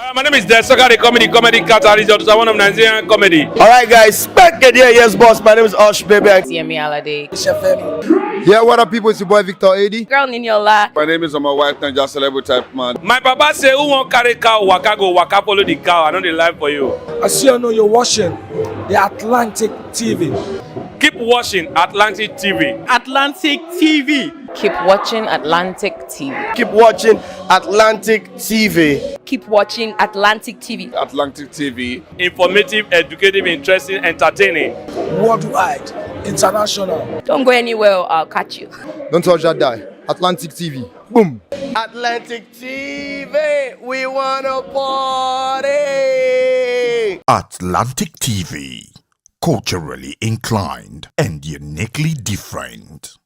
My name is Desoka, the comedy catalyst of one of Nigerian comedy. Alright guys, back again, yes boss, my name is Osh baby. Ogiame Atuwatse. Yeah, what up people, it's your boy Victor 80. Girl Niniola. My name is my wife, and just celebrity type man. My papa say, who won't carry cow, waka go, waka follow the cow. I know the life for you. I see you know you're watching the Atlantic TV. Keep watching Atlantic TV. Atlantic TV. Keep watching Atlantic TV. Keep watching Atlantic TV. Keep watching Atlantic TV. Atlantic TV. Informative, educative, interesting, entertaining. Worldwide, international. Don't go anywhere, I'll catch you. Don't touch that die. Atlantic TV. Boom. Atlantic TV, we wanna party. Atlantic TV, culturally inclined and uniquely different.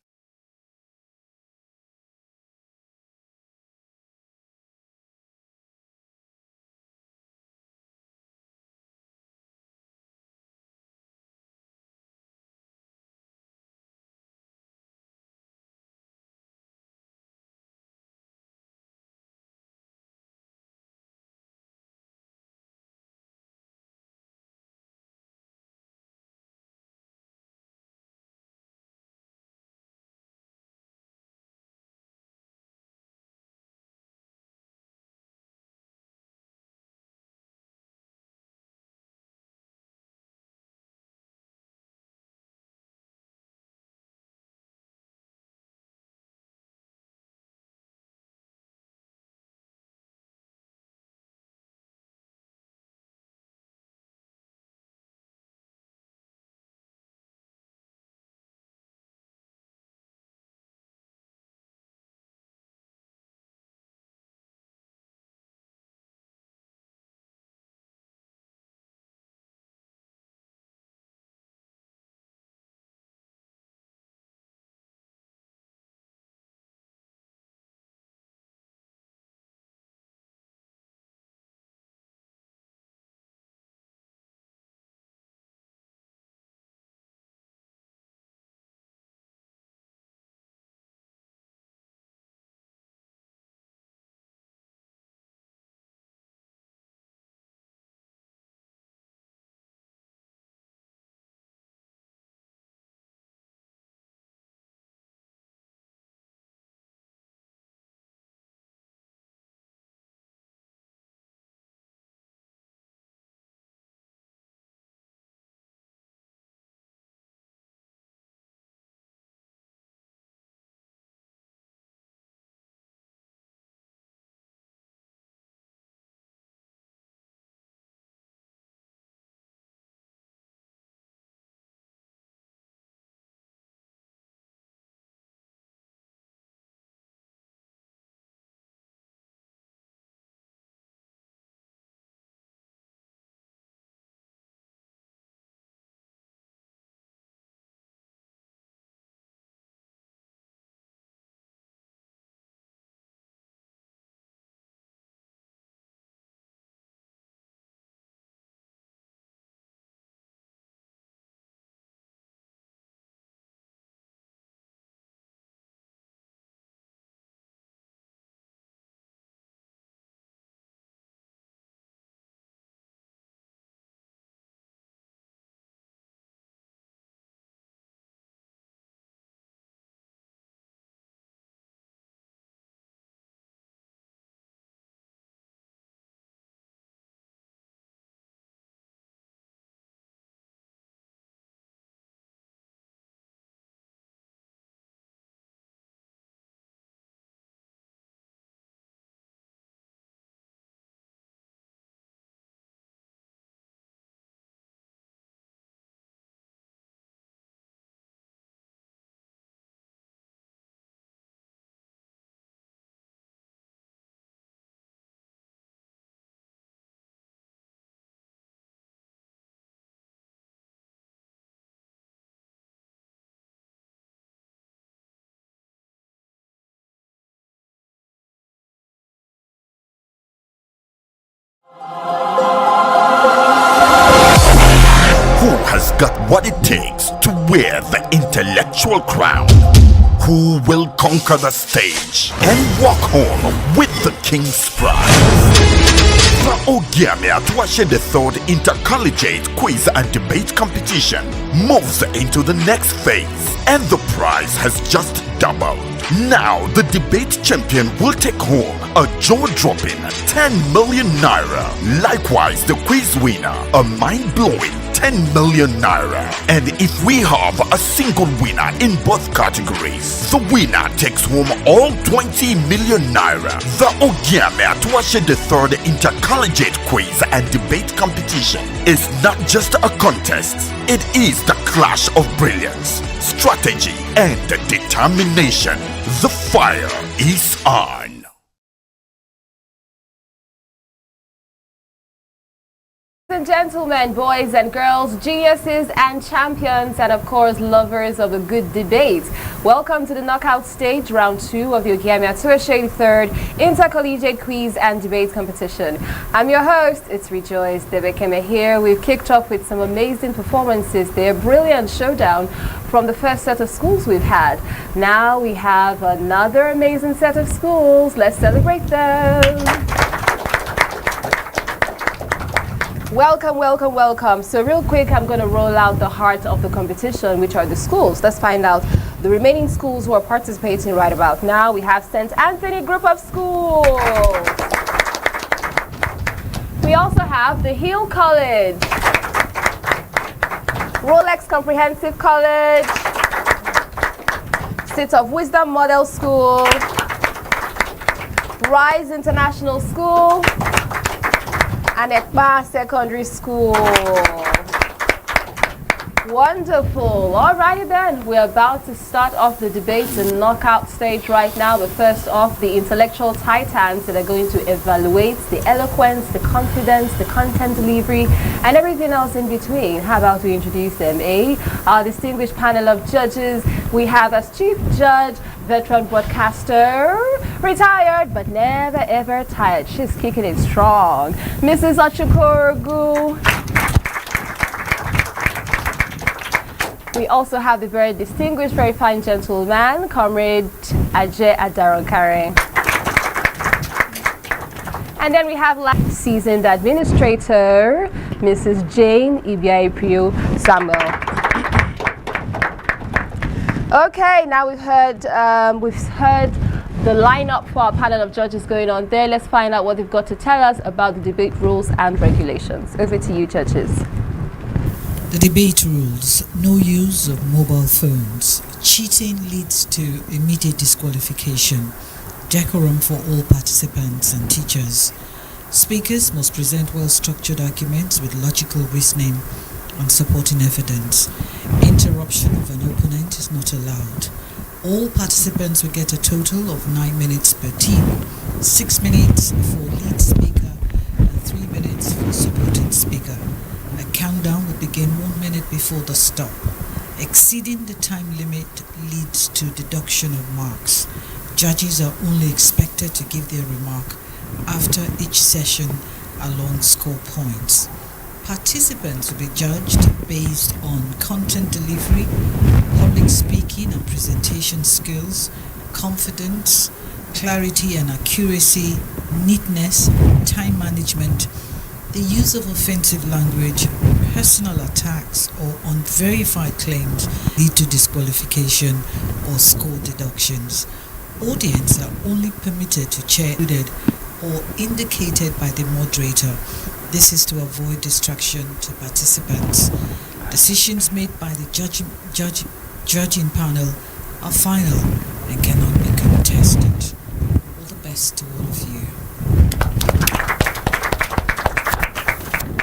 Who has got what it takes to wear the intellectual crown? Who will conquer the stage and walk home with the king's prize? The Ogiame Atuwatse III inter-collegiate quiz and debate competition moves into the next phase, and the prize has just doubled. Now, the debate champion will take home a jaw-dropping 10 million naira. Likewise, the quiz winner, a mind-blowing 10 million naira. And if we have a single winner in both categories, the winner takes home all 20 million naira. The Ogiame Atuwatse III intercollegiate quiz and debate competition is not just a contest, it is the clash of brilliance, strategy, and determination. The fire is on. Ladies and gentlemen, boys and girls, geniuses and champions, and of course lovers of a good debate, welcome to the knockout stage, round 2 of the Ogiame Atuwatse III intercollegiate quiz and debate competition. I'm your host, it's Rejoice Debekeme here. We've kicked off with some amazing performances there, brilliant showdown from the first set of schools we've had. Now we have another amazing set of schools. Let's celebrate them. Welcome, welcome, welcome. So real quick, I'm going to roll out the heart of the competition, which are the schools. Let's find out the remaining schools who are participating right about now. We have St. Anthony Group of Schools. We also have the Hill College, Rolex Comprehensive College, State of Wisdom Model School, Rise International School, and Ekpa Secondary School. Wonderful. Alrighty then, we're about to start off the debate, the knockout stage right now. But first off, the intellectual titans that are going to evaluate the eloquence, the confidence, the content delivery, and everything else in between. How about we introduce them, eh? Our distinguished panel of judges. We have as chief judge, veteran broadcaster, retired but never ever tired. She's kicking it strong, Mrs. Ochukwurugu. We also have the very distinguished, very fine gentleman, Comrade Ajay Adaronkare. And then we have seasoned administrator, Mrs. Jane Ibiaiprio Samuel. Okay, now we've heard the lineup for our panel of judges going on there. Let's find out what they've got to tell us about the debate rules and regulations. Over to you, judges. The debate rules: no use of mobile phones. Cheating leads to immediate disqualification. Decorum for all participants and teachers. Speakers must present well-structured arguments with logical reasoning and supporting evidence. Interruption of an opponent is not allowed. All participants will get a total of 9 minutes per team, 6 minutes for lead speaker and 3 minutes for supporting speaker. A countdown will begin 1 minute before the stop. Exceeding the time limit leads to deduction of marks. Judges are only expected to give their remark after each session along score points. Participants will be judged based on content delivery, public speaking and presentation skills, confidence, clarity and accuracy, neatness, time management, the use of offensive language, personal attacks or unverified claims lead to disqualification or score deductions. Audience are only permitted to chair or indicated by the moderator. This is to avoid distraction to participants. Decisions made by the judging panel are final and cannot be contested. All the best to all of you.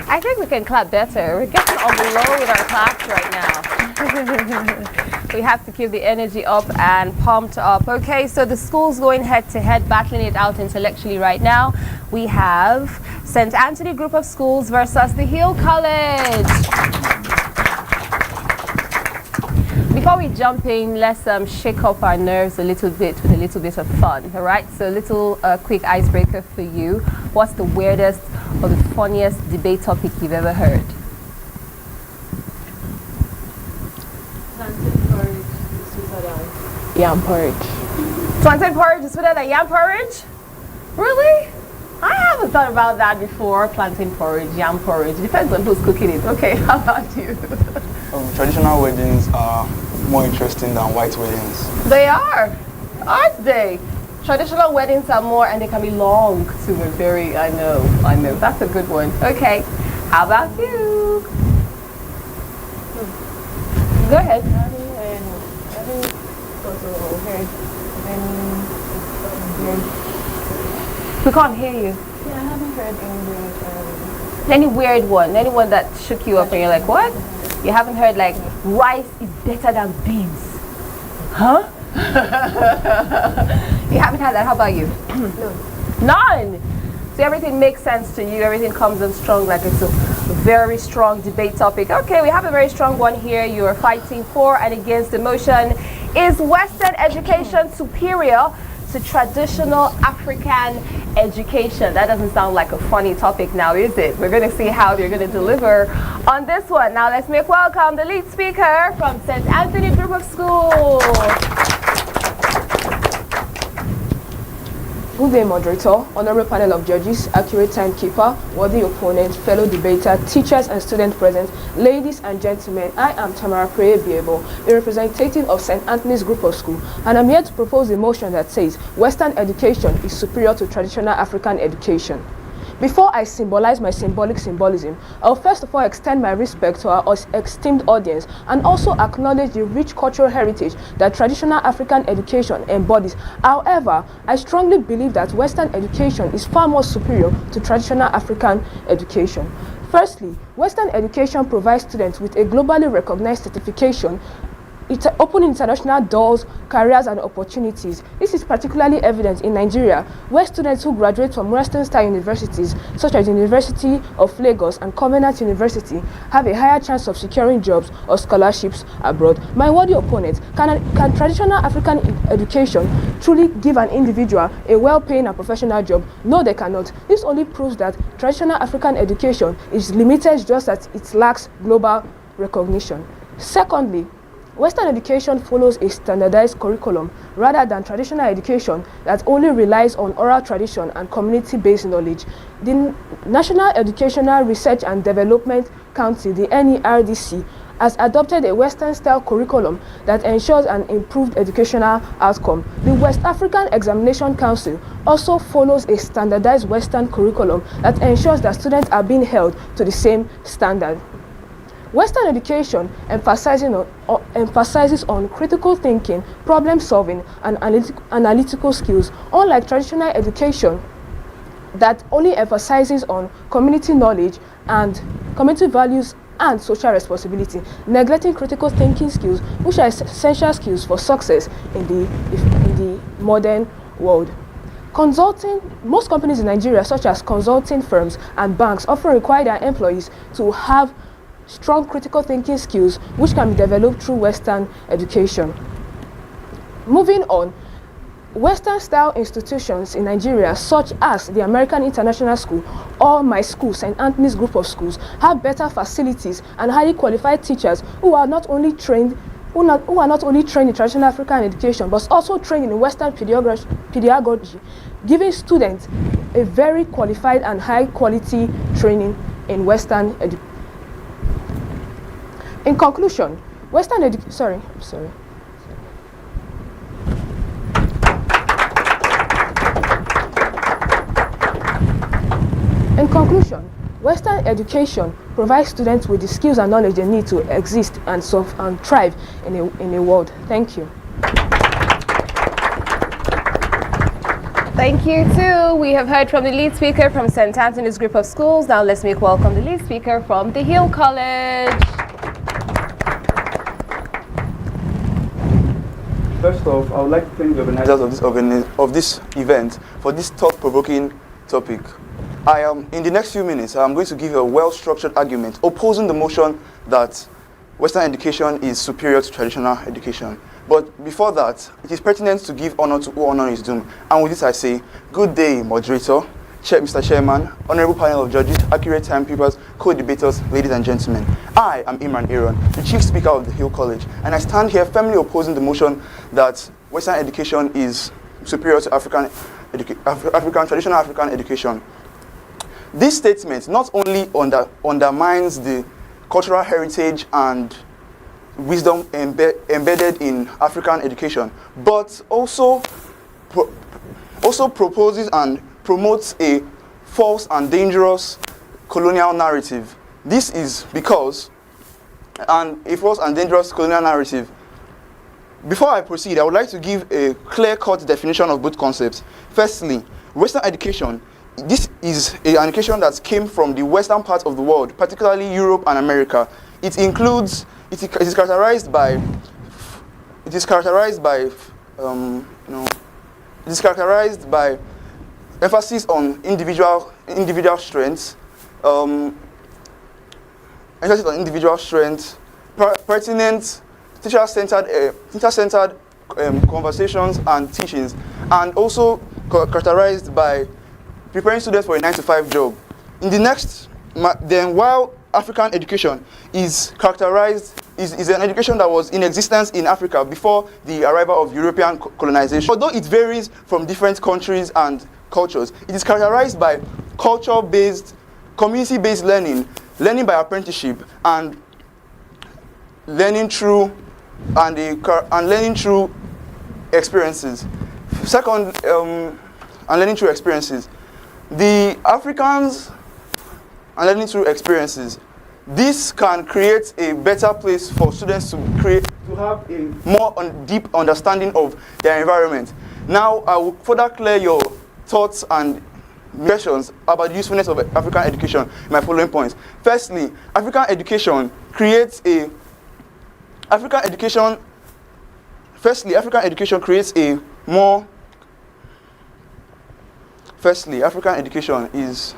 I think we can clap better. We're getting on the low with our claps right now. We have to keep the energy up and pumped up. Okay, so the schools going head to head, battling it out intellectually right now. We have St. Anthony Group of Schools versus the Hill College. Before we jump in, let's shake up our nerves a little bit with a little bit of fun, all right? So a little quick icebreaker for you. What's the weirdest or the funniest debate topic you've ever heard? Yam porridge. Plantain porridge is sweeter than yam porridge? Really? I haven't thought about that before. Plantain porridge, yam porridge. Depends on who's cooking it. Okay, how about you? Traditional weddings are more interesting than white weddings. They are, aren't they? Traditional weddings are more, and they can be long too. Very, I know. That's a good one. Okay, how about you? Go ahead. We can't hear you. Yeah, I haven't heard any weird. Any weird one? Anyone that shook you up and you're like, what? You haven't heard like rice is better than beans? Huh? You haven't had that. How about you? No. None. So everything makes sense to you. Everything comes in strong, like it's a very strong debate topic. Okay, we have a very strong one here. You're fighting for and against the motion. Is Western education superior to traditional African education? That doesn't sound like a funny topic now, is it? We're going to see how they're going to deliver on this one. Now let's make welcome the lead speaker from St. Anthony Group of Schools. Good day, moderator, honorable panel of judges, accurate timekeeper, worthy opponent, fellow debater, teachers and students present, ladies and gentlemen. I am Tamara Preye-Biebo, a representative of St. Anthony's Group of Schools, and I'm here to propose a motion that says Western education is superior to traditional African education. Before I symbolize my symbolism, I'll first of all extend my respect to our esteemed audience and also acknowledge the rich cultural heritage that traditional African education embodies. However, I strongly believe that Western education is far more superior to traditional African education. Firstly, Western education provides students with a globally recognized certification. It's opening international doors, careers and opportunities. This is particularly evident in Nigeria, where students who graduate from Western-style universities, such as University of Lagos and Covenant University, have a higher chance of securing jobs or scholarships abroad. My worthy opponent, can traditional African education truly give an individual a well-paying and professional job? No, they cannot. This only proves that traditional African education is limited just as it lacks global recognition. Secondly, Western education follows a standardized curriculum rather than traditional education that only relies on oral tradition and community-based knowledge. The National Educational Research and Development Council, the NERDC, has adopted a Western-style curriculum that ensures an improved educational outcome. The West African Examination Council also follows a standardized Western curriculum that ensures that students are being held to the same standard. Western education emphasizes on critical thinking, problem solving, and analytical skills, unlike traditional education that only emphasizes on community knowledge and community values and social responsibility, neglecting critical thinking skills, which are essential skills for success in the modern world. Most companies in Nigeria, such as consulting firms and banks, often require their employees to have strong critical thinking skills, which can be developed through Western education. Moving on, Western-style institutions in Nigeria, such as the American International School or my school, St. Anthony's Group of Schools, have better facilities and highly qualified teachers who are not only trained in traditional African education, but also trained in Western pedagogy, giving students a very qualified and high-quality training in Western education. In conclusion, Western education provides students with the skills and knowledge they need to exist and thrive in a world. Thank you. Thank you too. We have heard from the lead speaker from St. Anthony's Group of Schools. Now let's make welcome the lead speaker from the Hill College. First off, I would like to thank the organizers of this event for this thought-provoking topic. In the next few minutes, I'm going to give you a well-structured argument opposing the motion that Western education is superior to traditional education. But before that, it is pertinent to give honor to who honor is due. And with this I say, good day, moderator, Mr. Chairman, honorable panel of judges, accurate timekeepers, co-debaters, ladies and gentlemen. I am Imran Aaron, the Chief Speaker of the Hill College, and I stand here firmly opposing the motion that Western education is superior to traditional African education. This statement not only undermines the cultural heritage and wisdom embedded in African education, but also proposes and promotes a false and dangerous colonial narrative. This is because, and a false and dangerous colonial narrative. Before I proceed, I would like to give a clear-cut definition of both concepts. Firstly, Western education. This is an education that came from the western part of the world, particularly Europe and America. It is characterized by emphasis on individual strengths, pertinent, teacher-centered conversations and teachings, and also characterized by preparing students for a 9-to-5 job. While African education is an education that was in existence in Africa before the arrival of European colonization. Although it varies from different countries and cultures, it is characterized by culture-based, community-based learning by apprenticeship, and learning through experiences. Second, and learning through experiences. The Africans and learning through experiences. This can create a better place for students to have a more deep understanding of their environment. Now, I will further clear your thoughts and questions about the usefulness of African education in my following points. Firstly, African education creates a more Firstly, African education is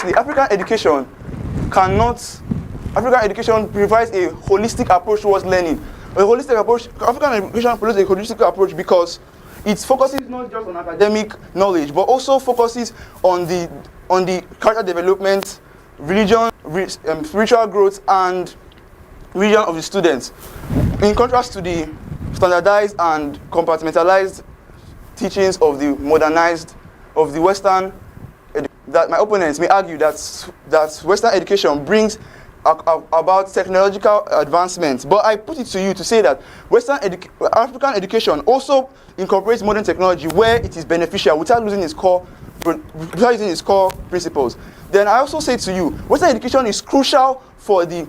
African education provides a holistic approach towards learning. African education provides a holistic approach because it focuses not just on academic knowledge, but also focuses on the character development, religion, spiritual growth, and religion of the students. In contrast to the standardized and compartmentalized teachings of the Western, that my opponents may argue that Western education brings about technological advancements. But I put it to you to say that African education also incorporates modern technology where it is beneficial without losing its core principles. Then I also say to you, Western education is crucial for the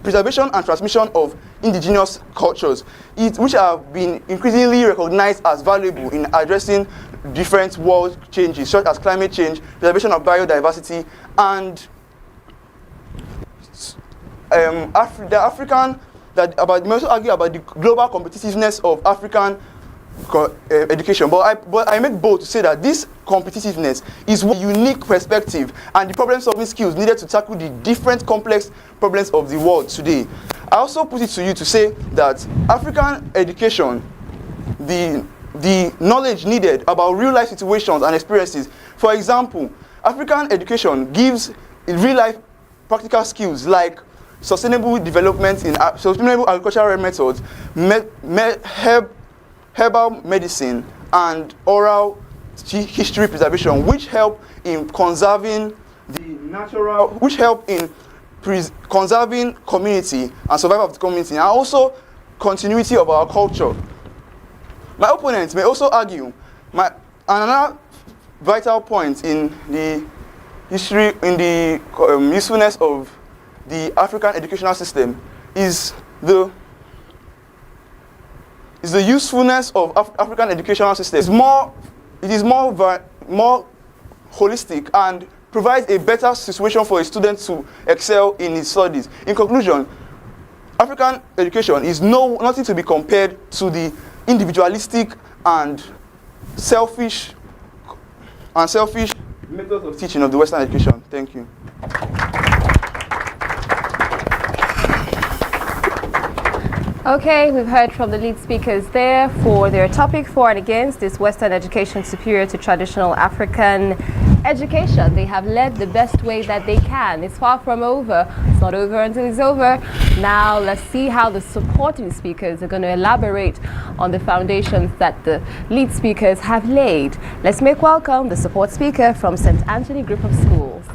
preservation and transmission of indigenous cultures, which have been increasingly recognized as valuable in addressing different world changes, such as climate change, preservation of biodiversity, and may also argue about the global competitiveness of African education. But I make bold to say that this competitiveness is a unique perspective and the problem-solving skills needed to tackle the different complex problems of the world today. I also put it to you to say that African education, the knowledge needed about real-life situations and experiences. For example, African education gives real-life practical skills like sustainable development in sustainable agricultural methods, herbal medicine, and oral history preservation, which help in conserving conserving community and survival of the community, and also continuity of our culture. My opponents may also argue another vital point in the usefulness of the African educational system is the usefulness of African educational system. It is more holistic and provides a better situation for a student to excel in his studies. In conclusion, African education is nothing to be compared to the individualistic and selfish methods of teaching of the Western education. Thank you. Okay, we've heard from the lead speakers there for their topic for and against this Western education superior to traditional African education. They have led the best way that they can. It's far from over. It's not over until it's over. Now let's see how the supporting speakers are going to elaborate on the foundations that the lead speakers have laid. Let's make welcome the support speaker from St. Anthony Group of Schools.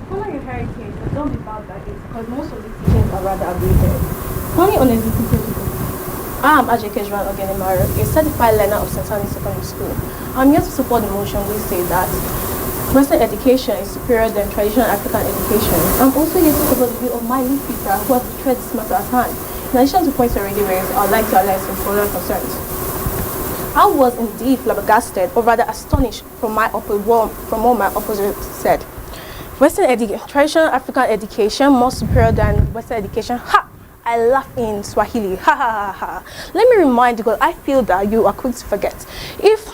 Follow your heritage, but don't be bound by it, because most of the teachings are rather outdated. Funny on existing principles. I am Ogiame Atuwatse III, a certified learner of St. Anthony Secondary School. I'm here to support the motion which say that Western education is superior than traditional African education. I'm also here to support the view of my lead speaker who has tread this matter at hand. In addition to points already raised, I would like to highlight some further concerns. I was indeed flabbergasted, or rather astonished, from what my opponent said. Traditional African education more superior than Western education. Ha! I laugh in Swahili. Ha ha ha ha. Let me remind you, because I feel that you are quick to forget. If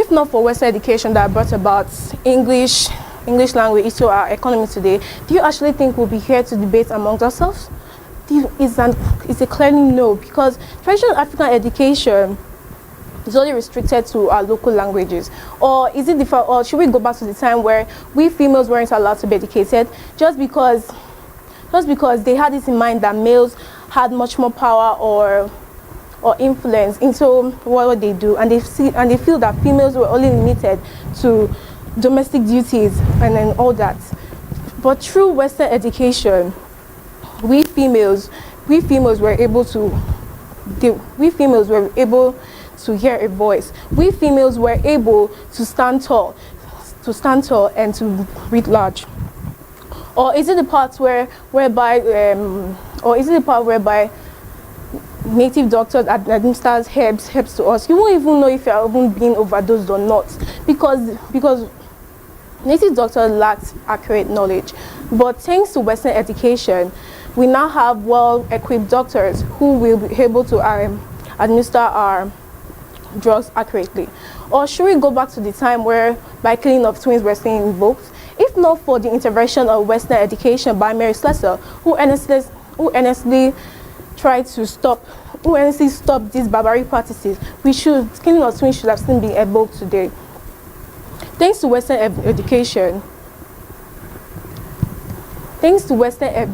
not for Western education that brought about English language into our economy today, do you actually think we'll be here to debate amongst ourselves? It's a clearly no, because traditional African education is only restricted to our local languages. Or is it different? Or should we go back to the time where we females weren't allowed to be educated just because they had this in mind that males had much more power or influence into what they do, and they feel that females were only limited to domestic duties and then all that. But through Western education, we females were able to hear a voice. We females were able to stand tall and to read large. Or is it the part whereby native doctors administer herbs to us? You won't even know if you're even being overdosed or not, because native doctors lacked accurate knowledge. But thanks to Western education, we now have well-equipped doctors who will be able to administer our drugs accurately. Or should we go back to the time where killing of twins were still invoked? If not for the intervention of Western education by Mary Slessor, who earnestly stopped these barbaric practices, killing of twins should have still been evoked today. Thanks to Western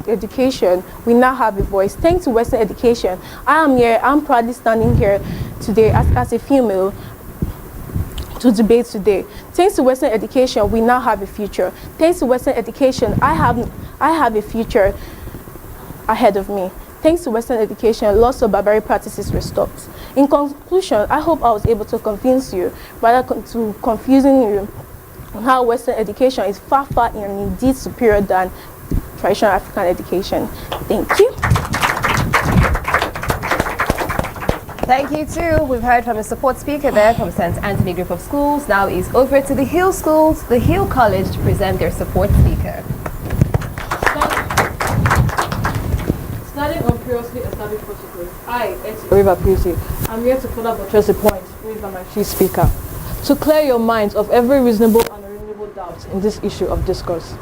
education, we now have a voice. Thanks to Western education, I'm proudly standing here today as a female to debate today. Thanks to Western education, we now have a future. Thanks to Western education, I have a future ahead of me. Thanks to Western education, lots of barbaric practices were stopped. In conclusion, I hope I was able to convince you, rather to confusing you, on how Western education is far and indeed superior than traditional African education. Thank you. Thank you too. We've heard from a support speaker there from St. Anthony Group of Schools. Now it's over to the Hill Schools, the Hill College, to present their support speaker. Starting on previously established protocols, River Beauty, I'm here to further buttress the point raised by my chief speaker, to clear your minds of every reasonable and unreasonable doubt in this issue of discourse.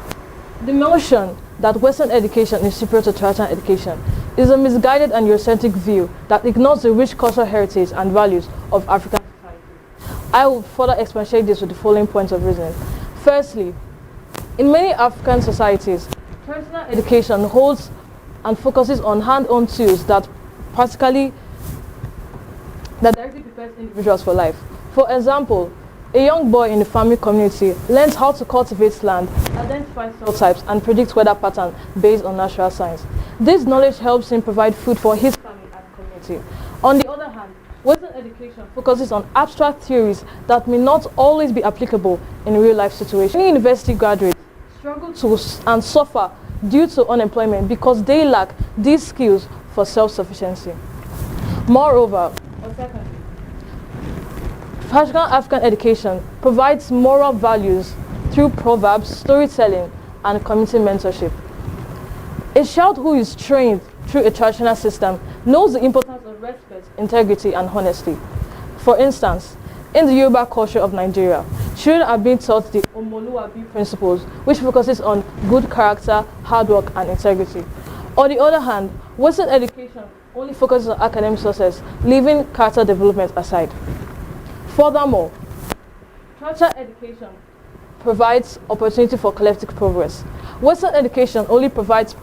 The notion that Western education is superior to traditional education is a misguided and Eurocentric view that ignores the rich cultural heritage and values of African society. I will further expatiate this with the following points of reasoning. Firstly, in many African societies, traditional education holds and focuses on hand-on tools that directly prepares individuals for life. For example, a young boy in the farming community learns how to cultivate land, identify soil types, and predict weather patterns based on natural science. This knowledge helps him provide food for his family and community. On the other hand, Western education focuses on abstract theories that may not always be applicable in real-life situations. Many university graduates struggle and suffer due to unemployment because they lack these skills for self-sufficiency. Moreover, traditional African education provides moral values through proverbs, storytelling, and community mentorship. A child who is trained through a traditional system knows the importance of respect, integrity, and honesty. For instance, in the Yoruba culture of Nigeria, children are being taught the Omoluabi principles, which focuses on good character, hard work, and integrity. On the other hand, Western education only focuses on academic success, leaving character development aside. Furthermore, tertiary education provides opportunity for collective progress. Western education only provides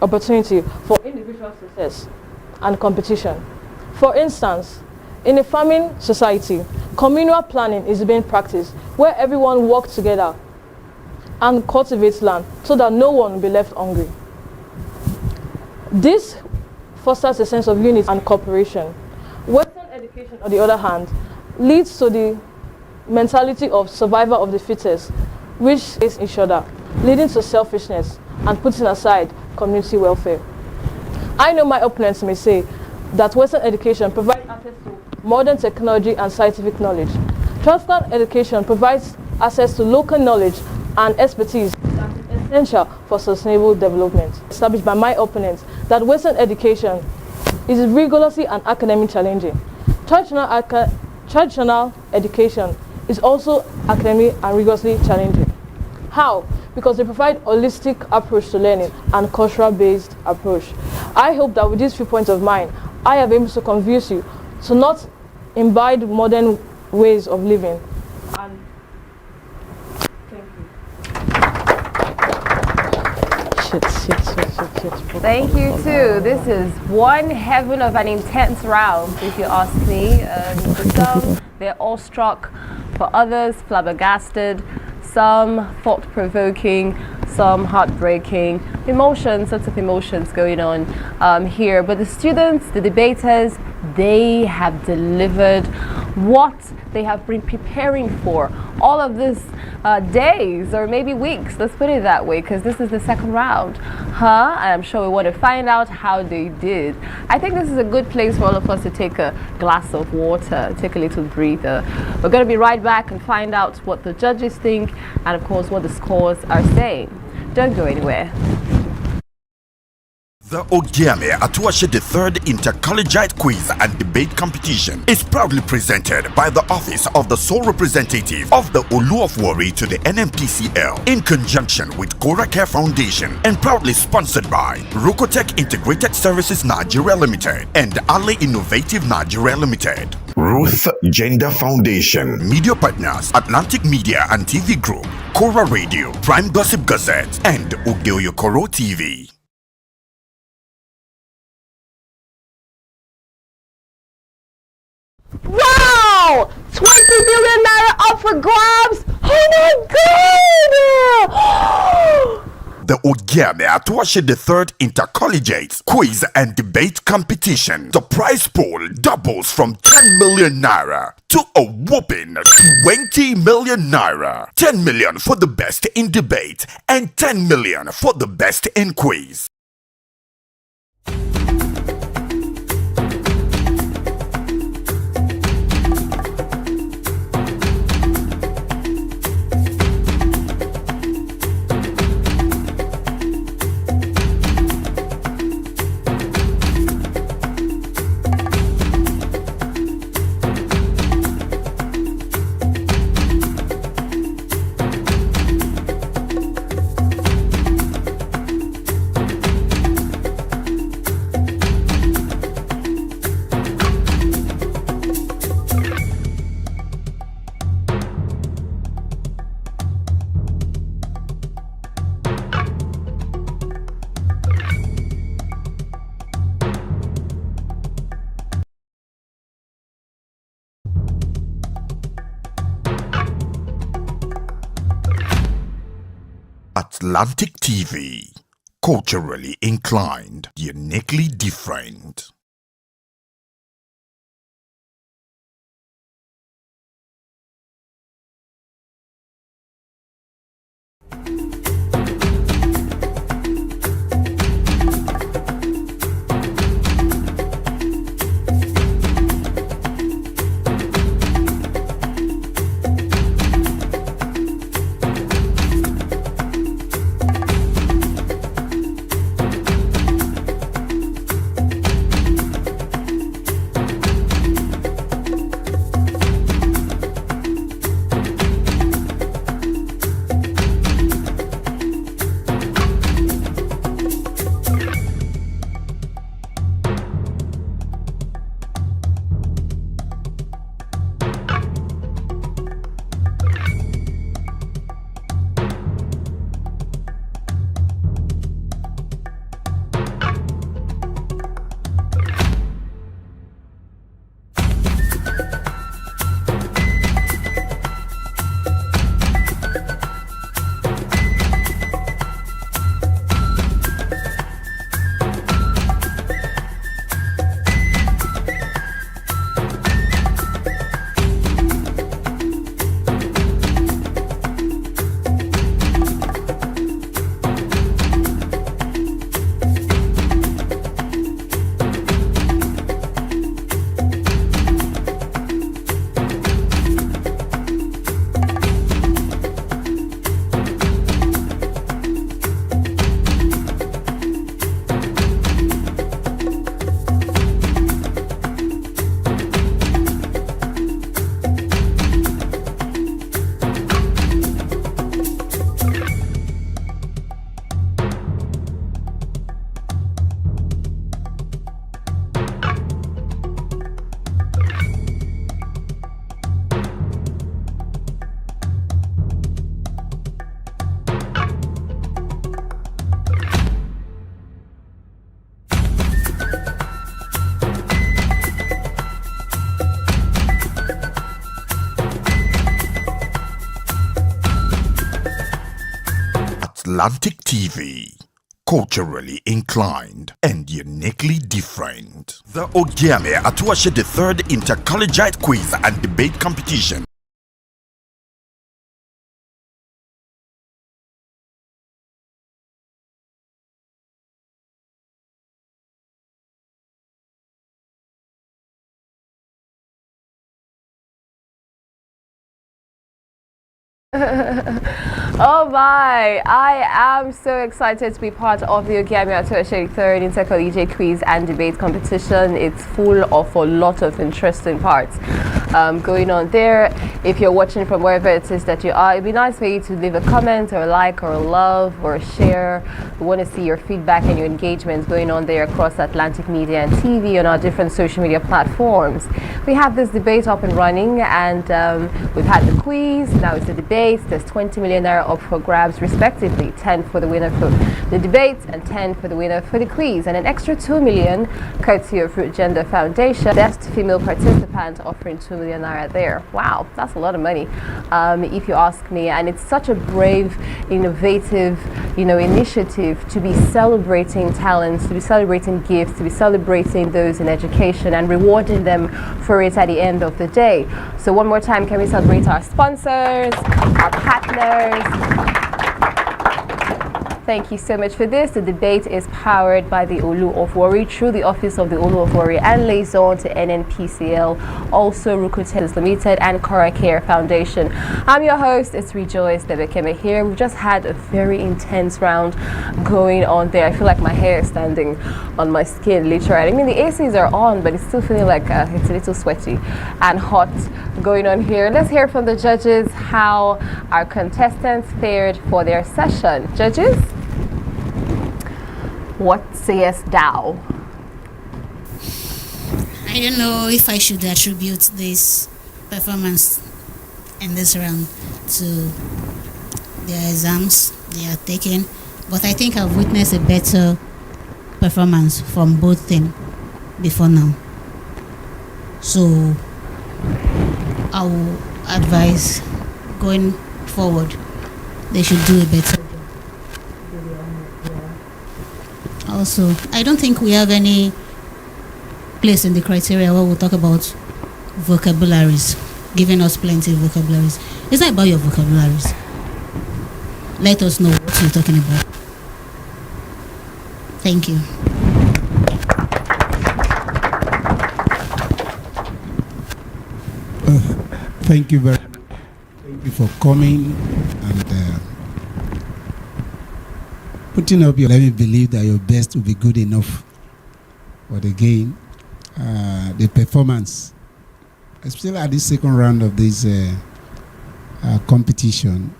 opportunity for individual success and competition. For instance, in a farming society, communal planning is being practiced where everyone works together and cultivates land so that no one will be left hungry. This fosters a sense of unity and cooperation. Western education, on the other hand, leads to the mentality of survival of the fittest, which is each other, leading to selfishness and putting aside community welfare. I know my opponents may say that Western education provides access to modern technology and scientific knowledge. Traditional education provides access to local knowledge and expertise that is essential for sustainable development. Established by my opponents that Western education is rigorously and academically challenging. Traditional education is also academically and rigorously challenging. How? Because they provide holistic approach to learning and cultural-based approach. I hope that with these few points of mine, I have been able to convince you to not imbibe modern ways of living. And thank you. Thank you too. This is one heaven of an intense round, if you ask me. For some, they're awestruck. For others, flabbergasted. Some thought-provoking. Some heartbreaking. Emotions, lots of emotions going on here. But the students, the debaters, they have delivered what they have been preparing for all of this days or maybe weeks, let's put it that way, because this is the second round. And I'm sure we want to find out how they did. I think this is a good place for all of us to take a glass of water, take a little breather. We're going to be right back and find out what the judges think and of course what the scores are saying. Don't go anywhere. The Ogiame Atuwatse III Inter-Collegiate Quiz and Debate Competition is proudly presented by the Office of the Sole Representative of the Olu of Warri to the NMPCL in conjunction with Cora Care Foundation and proudly sponsored by Rokotech Integrated Services Nigeria Limited and Ali Innovative Nigeria Limited. Ruth Gender Foundation. Media partners Atlantic Media and TV Group, Cora Radio, Prime Gossip Gazette and Ugeoyokoro TV. Wow! 20 million naira up for grabs! Oh my god! The Ogiame Atuwatse III Intercollegiate Quiz and Debate Competition. The prize pool doubles from 10 million naira to a whopping 20 million naira. 10 million for the best in debate and 10 million for the best in quiz. Atlantic TV, culturally inclined, uniquely different. Atlantic TV. Culturally inclined and uniquely different. The Ogiame Atuwatse III Inter-Collegiate Quiz and Debate Competition. Oh my, I am so excited to be part of the Ogiame Atuwatse III Intercollegiate Quiz and Debate Competition. It's full of a lot of interesting parts going on there. If you're watching from wherever it is that you are, it'd be nice for you to leave a comment or a like or a love or a share. We want to see your feedback and your engagement going on there across Atlantic Media and TV on our different social media platforms. We have this debate up and running, and we've had the quiz, now it's the debate. There's 20 million naira up for grabs respectively, 10 for the winner for the debate and 10 for the winner for the quiz, and an extra 2 million courtesy of Root Gender Foundation. Best female participant offering 2 million naira there. Wow, that's a lot of money if you ask me, and it's such a brave, innovative, initiative to be celebrating talents, to be celebrating gifts, to be celebrating those in education and rewarding them for it at the end of the day. So one more time, can we celebrate our sponsors, our partners? Thank you so much for this. The debate is powered by the Olu of Warri through the Office of the Olu of Warri and liaison to NNPCL, also Rukutel Limited and Cora Care Foundation. I'm your host, it's Rejoice Debekeme here. We've just had a very intense round going on there. I feel like my hair is standing on my skin, literally. I mean, the ACs are on, but it's still feeling like it's a little sweaty and hot going on here. Let's hear from the judges how our contestants fared for their session. Judges? What sayest thou? I don't know if I should attribute this performance in this round to their exams they are taking, but I think I've witnessed a better performance from both teams before now. So I will advise going forward they should do a better job. Also, I don't think we have any place in the criteria where we'll talk about vocabularies, giving us plenty of vocabularies. It's not about your vocabularies. Let us know what you're talking about. Thank you. Thank you very much. Thank you for coming and putting up your. Let me believe that your best will be good enough. But again, the performance, especially at this second round of this competition,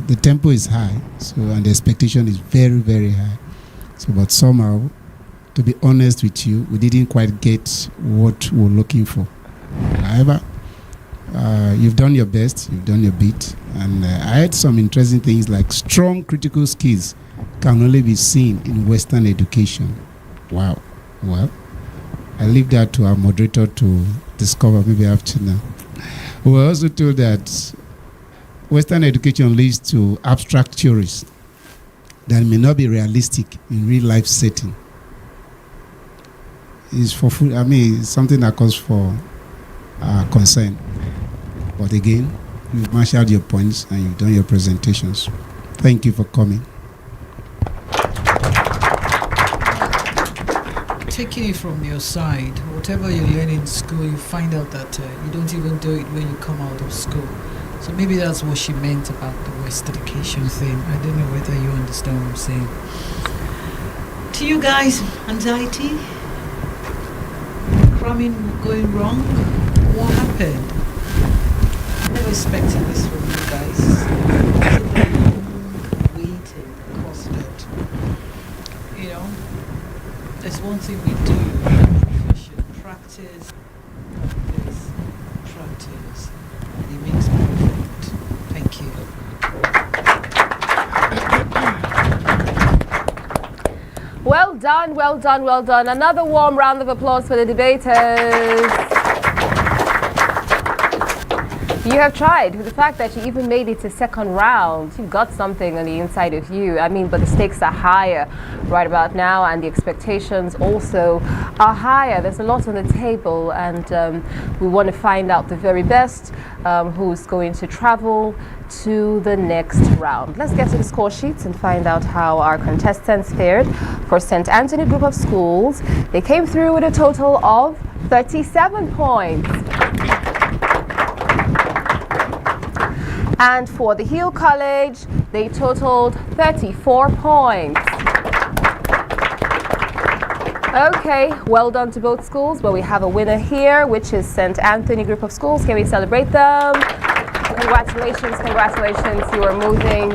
the tempo is high, so and the expectation is very, very high. So, but somehow, to be honest with you, we didn't quite get what we were looking for. However, you've done your best, you've done your bit, and I heard some interesting things like strong critical skills can only be seen in Western education. Wow. Well, I leave that to our moderator to discover maybe after now. We were also told that Western education leads to abstract theories that may not be realistic in real life setting. It's for food. I mean, it's something that calls for concern. But again, you've marshaled your points and you've done your presentations. Thank you for coming. Taking it from your side, whatever you learn in school, you find out that you don't even do it when you come out of school. So maybe that's what she meant about the West education thing. I don't know whether you understand what I'm saying. To you guys, anxiety, cramming going wrong, what happened? I never expected this from you guys. Waiting, costed. You know, there's one thing we do, profession, practice, and it makes perfect. Thank you. Well done, well done, well done. Another warm round of applause for the debaters. You have tried. The fact that you even made it to second round, you've got something on the inside of you. I mean, but the stakes are higher right about now, and the expectations also are higher. There's a lot on the table, and we want to find out the very best who's going to travel to the next round. Let's get to the score sheets and find out how our contestants fared. For St. Anthony Group of Schools, they came through with a total of 37 points. And for the Hill College, they totaled 34 points. Okay, well done to both schools, but we have a winner here, which is St. Anthony Group of Schools. Can we celebrate them? Congratulations, congratulations. You are moving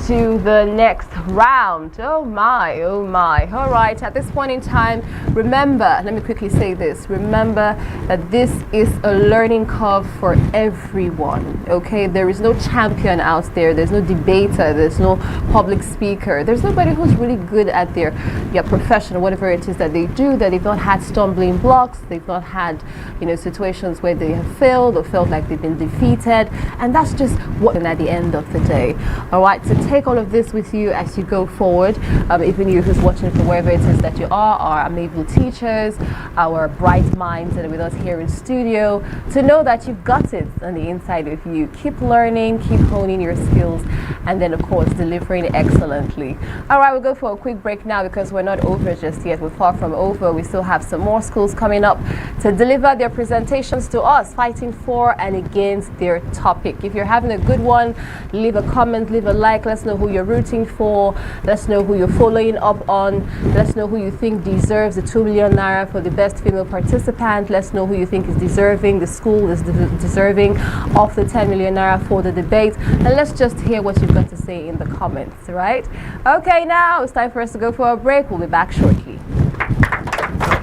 to the next round. Oh my, oh my. All right, at this point in time, remember, let me quickly say this. Remember that this is a learning curve for everyone, okay? There is no champion out there. There's no debater. There's no public speaker. There's nobody who's really good at their profession or whatever it is that they do, that they've not had stumbling blocks. They've not had, situations where they have failed or felt like they've been defeated. And that's just what, and at the end of the day. All right, so take all of this with you as you go forward. Even you who's watching from wherever it is that you are, our amiable teachers, our bright minds that are with us here in studio, to know that you've got it on the inside of you. Keep learning, keep honing your skills, and then of course delivering excellently. All right, we'll go for a quick break now because we're not over just yet. We're far from over. We still have some more schools coming up to deliver their presentations to us, fighting for and against their topic. If you're having a good one, leave a comment, leave a like. Let's know who you're rooting for. Let's know who you're following up on. Let's know who you think deserves the 2 million naira for the best female participant. Let's know who you think is deserving, the school is deserving of the 10 million naira for the debate. And let's just hear what you've got to say in the comments, right? Okay, now it's time for us to go for a break. We'll be back shortly.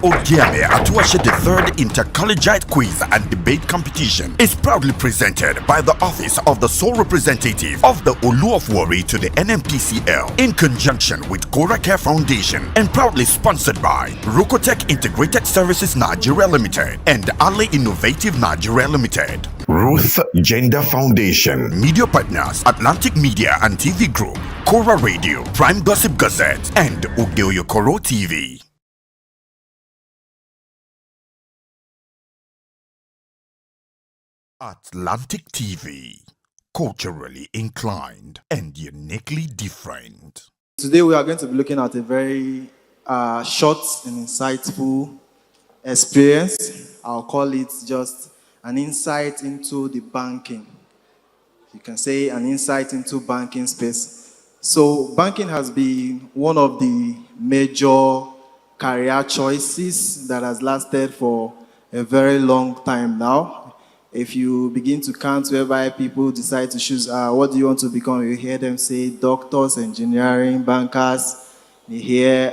Ogiame Atuwatse III Inter-Collegiate Quiz and Debate Competition is proudly presented by the Office of the Sole Representative of the Olu of Warri to the NMPCL in conjunction with Cora Care Foundation, and proudly sponsored by Rocotech Integrated Services Nigeria Limited and Ali Innovative Nigeria Limited. Ruth Gender Foundation. Media partners Atlantic Media and TV Group, Cora Radio, Prime Gossip Gazette, and Ogeoyokoro TV. Atlantic TV, culturally inclined and uniquely different. Today we are going to be looking at a very short and insightful experience. I'll call it just an insight into the banking. You can say an insight into banking space. So banking has been one of the major career choices that has lasted for a very long time now. If you begin to count whereby people decide to choose, what do you want to become? You hear them say doctors, engineering, bankers, you hear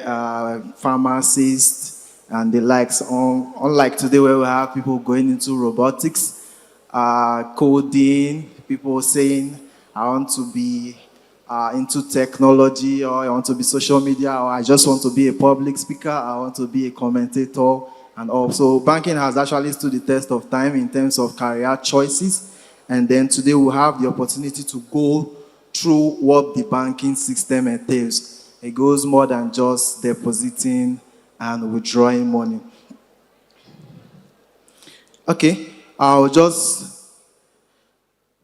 pharmacists, and the likes. Unlike today where we have people going into robotics, coding, people saying, I want to be into technology, or I want to be social media, or I just want to be a public speaker, I want to be a commentator. And also, banking has actually stood the test of time in terms of career choices. And then today we'll have the opportunity to go through what the banking system entails. It goes more than just depositing and withdrawing money. Okay, I'll just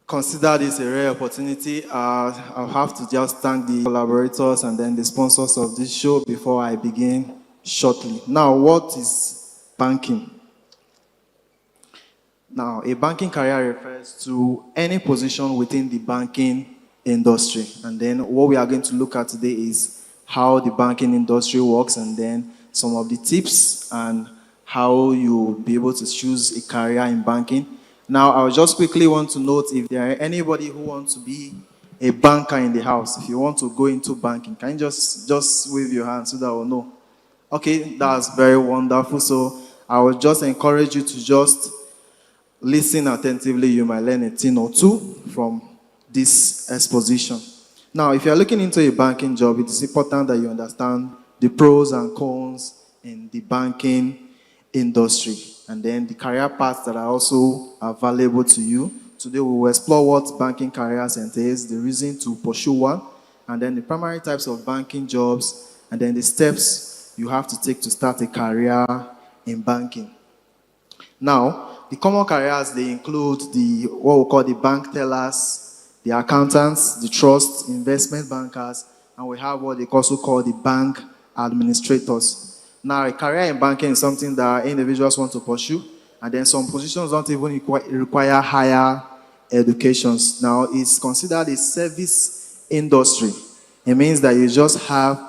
consider this a rare opportunity. I'll have to just thank the collaborators and then the sponsors of this show before I begin shortly. Now, what is banking? Now, a banking career refers to any position within the banking industry. And then what we are going to look at today is how the banking industry works, and then some of the tips and how you'll be able to choose a career in banking. Now, I just quickly want to note if there are anybody who wants to be a banker in the house, if you want to go into banking, can you just wave your hand so that we'll know? Okay, that's very wonderful. So I would just encourage you to just listen attentively. You might learn a thing or two from this exposition. Now, if you're looking into a banking job, it is important that you understand the pros and cons in the banking industry, and then the career paths that are also available to you today we will explore what banking careers entails, the reason to pursue one, and then the primary types of banking jobs, and then the steps you have to take to start a career in banking. Now, the common careers, they include what we call the bank tellers, the accountants, the trust, investment bankers, and we have what they also call the bank administrators. Now, a career in banking is something that individuals want to pursue, and then some positions don't even require higher educations. Now, it's considered a service industry. It means that you just have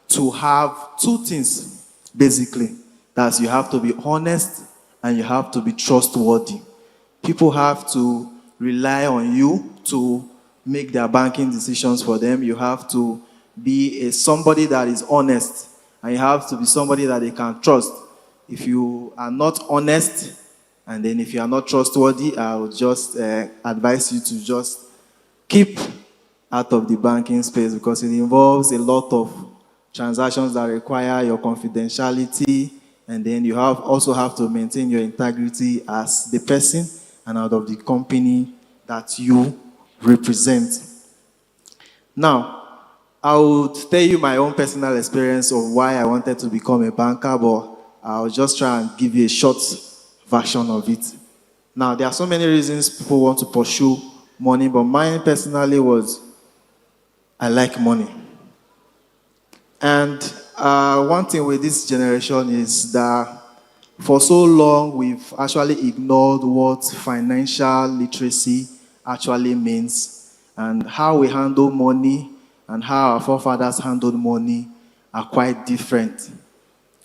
to have two things, basically. That you have to be honest and you have to be trustworthy. People have to rely on you to make their banking decisions for them. You have to be somebody that is honest, and you have to be somebody that they can trust. If you are not honest, and then if you are not trustworthy, I would just advise you to just keep out of the banking space, because it involves a lot of transactions that require your confidentiality, and then you also have to maintain your integrity as the person and out of the company that you represent. Now, I would tell you my own personal experience of why I wanted to become a banker, but I'll just try and give you a short version of it. Now, there are so many reasons people want to pursue money, but mine personally was I like money. And one thing with this generation is that for so long we've actually ignored what financial literacy actually means, and how we handle money and how our forefathers handled money are quite different.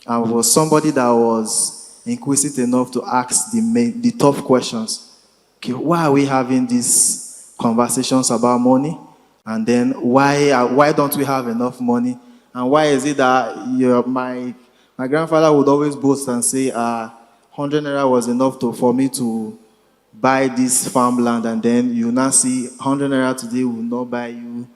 I was somebody that was inquisitive enough to ask the tough questions. Okay, why are we having these conversations about money? And then why don't we have enough money? And why is it that my grandfather would always boast and say, 100 naira was enough for me to buy this farmland, and then you now see 100 naira today will not buy you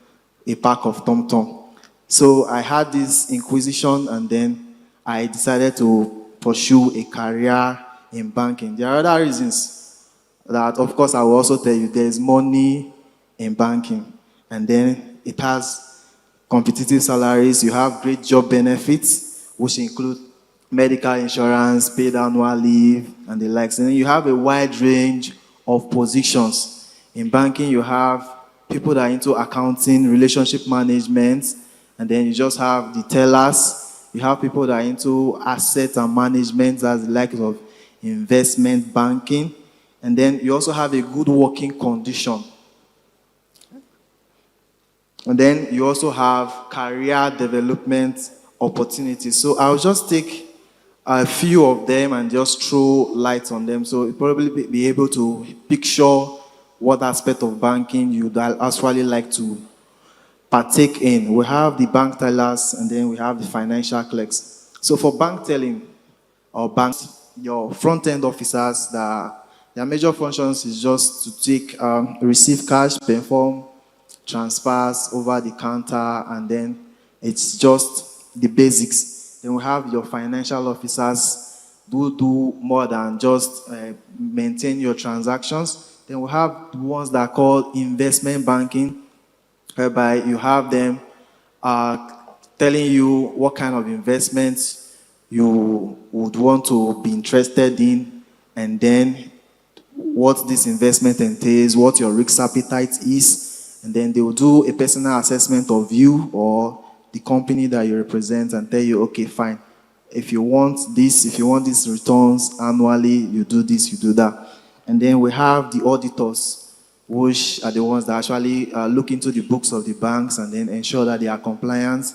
a pack of Tom Tom. So I had this inquisition, and then I decided to pursue a career in banking. There are other reasons that, of course, I will also tell you. There is money in banking, and then it has competitive salaries. You have great job benefits, which include medical insurance, paid annual leave, and the likes. And then you have a wide range of positions. In banking, you have people that are into accounting, relationship management, and then you just have the tellers. You have people that are into asset and management, that's the likes of investment banking. And then you also have a good working condition. And then you also have career development opportunities. So I'll just take a few of them and just throw light on them. So you'll probably be able to picture what aspect of banking you'd actually like to partake in. We have the bank tellers, and then we have the financial clerks. So for bank telling or banks, your front-end officers, their major functions is just to receive cash, perform transfers over the counter, and then it's just the basics. Then we have your financial officers who do more than just maintain your transactions. Then we have the ones that are called investment banking, whereby you have them telling you what kind of investments you would want to be interested in, and then what this investment entails, what your risk appetite is. And then they will do a personal assessment of you or the company that you represent and tell you, okay, fine. If you want these returns annually, you do this, you do that. And then we have the auditors, which are the ones that actually look into the books of the banks and then ensure that they are compliant.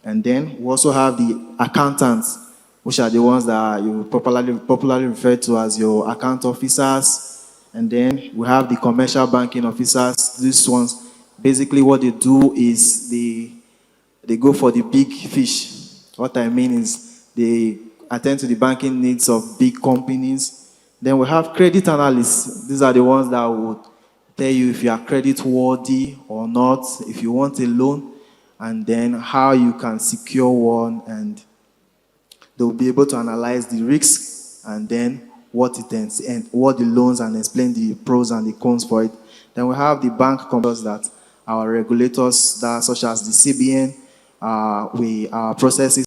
And then we also have the accountants, which are the ones that you popularly refer to as your account officers. And then we have the commercial banking officers. These ones, basically what they do is they go for the big fish. What I mean is they attend to the banking needs of big companies. Then we have credit analysts. These are the ones that would tell you if you are credit worthy or not, if you want a loan, and then how you can secure one, and they'll be able to analyze the risks and then what it ends and what the loans and explain the pros and the cons for it. Then we have the bank companies that our regulators, that such as the CBN, we processes